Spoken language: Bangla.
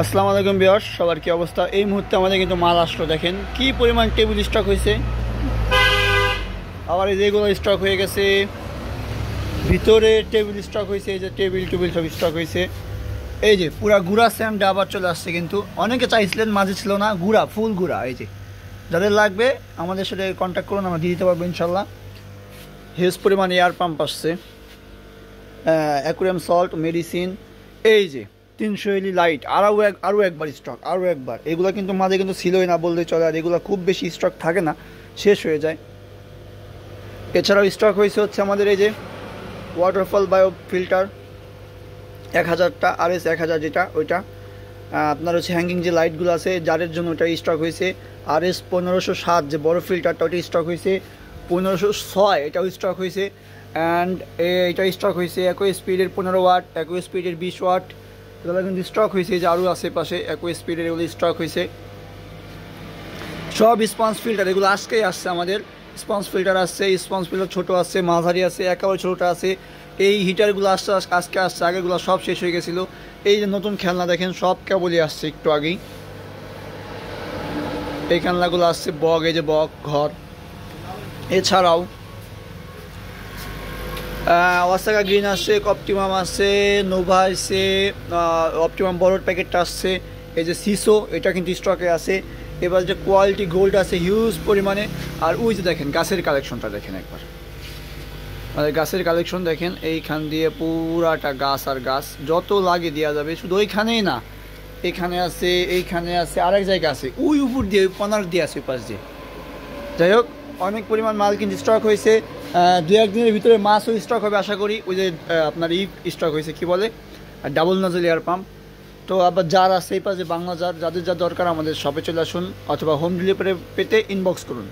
আসসালামু আলাইকুম ভিউয়ার্স, সবার কি অবস্থা? এই মুহূর্তে আমাদের কিন্তু মাল আসলো, দেখেন কি পরিমাণ টেবিল স্টক হয়েছে। আবার এই যেগুলো স্টক হয়ে গেছে, ভিতরে টেবিল স্টক হয়েছে, এই যে টেবিল সব স্টক হয়েছে। এই যে পুরা গুঁড়া স্যান্ড আবার চলে আসছে, কিন্তু অনেকে চাইছিলেন, মাঝে ছিল না গুঁড়া, ফুল গুঁড়া। এই যে যাদের লাগবে আমাদের সাথে কন্ট্যাক্ট করুন, আমরা দিয়ে দিতে পারবো ইনশাল্লাহ। হিউজ পরিমাণ এয়ার পাম্প আসছে, অ্যাকুরিয়াম সল্ট, মেডিসিন। এই যে 300 এলি লাইট, আরও একবার স্টক, আরও একবার। এগুলো কিন্তু মাঝে কিন্তু ছিলই না বললেই চলে, আর এগুলো খুব বেশি স্টক থাকে না, শেষ হয়ে যায়। এছাড়াও স্টক হয়েছে হচ্ছে আমাদের এই যে ওয়াটারফল বায়ো ফিল্টার 1000টা, RS 1000 যেটা, ওইটা আপনার হচ্ছে হ্যাঙ্গিং যে লাইটগুলো আছে যাদের জন্য ওটা স্টক হয়েছে। RS 1507 যে বড় ফিল্টারটা, ওটা স্টক হয়েছে। 1506 এটাও স্টক হয়েছে। অ্যান্ড এটা স্টক হয়েছে একই স্পিডের 15 ওয়াট, একই স্পিডের 20 ওয়াট, এগুলো কিন্তু স্টক হয়েছে। যে আরও আশেপাশে একই স্পিডের এগুলো স্টক হয়েছে। সব স্পঞ্জ ফিল্টার এগুলো আজকেই আসছে আমাদের। স্পঞ্জ ফিল্টার আসছে, স্পঞ্জ ফিল্টার ছোটো আসছে, মাঝারি আছে, একেবারে ছোটোটা আছে। এই হিটারগুলো আসছে, আজকে আসছে, আগেগুলো সব শেষ হয়ে গেছিলো। এই যে নতুন খেলনা দেখেন, সব কেবলই আসছে একটু আগেই। এই খেলনাগুলো আসছে, বগ, এই যে বগ ঘর। এছাড়াও ওয়াসাকা গ্রিন আসছে, অপটিমাম আসছে, নোভা আসছে, অপটিমাম বড়োর প্যাকেটটা আসছে। এই যে সিসো, এটা কিন্তু স্টকে আছে। এবার যে কোয়ালিটি গোল্ড আছে হিউজ পরিমাণে। আর ওই যে দেখেন গাছের কালেকশনটা দেখেন একবার, মানে গাছের কালেকশন দেখেন, এইখান দিয়ে পুরাটা গাছ আর গাছ, যত লাগে দেওয়া যাবে। শুধু ওইখানেই না, এখানে আছে, এইখানে আছে, আরেক জায়গায় আছে, ওই উপর দিয়ে, ওই পনার দিয়ে আছে, ওই পাশ দিয়ে। যাই হোক, অনেক পরিমাণ মাল কিন্তু স্টক হয়েছে। 2-1 দিনের ভিতরে মাছও স্টক হবে আশা করি। ওই যে আপনার স্টক হয়েছে কি বলে, ডাবল নজল এয়ার পাম্প। তো আবার যার আছে এই পাশে বাংলা যার, যাদের যা দরকার আমাদের শপে চলে আসুন, অথবা হোম ডেলিভারি পেতে ইনবক্স করুন।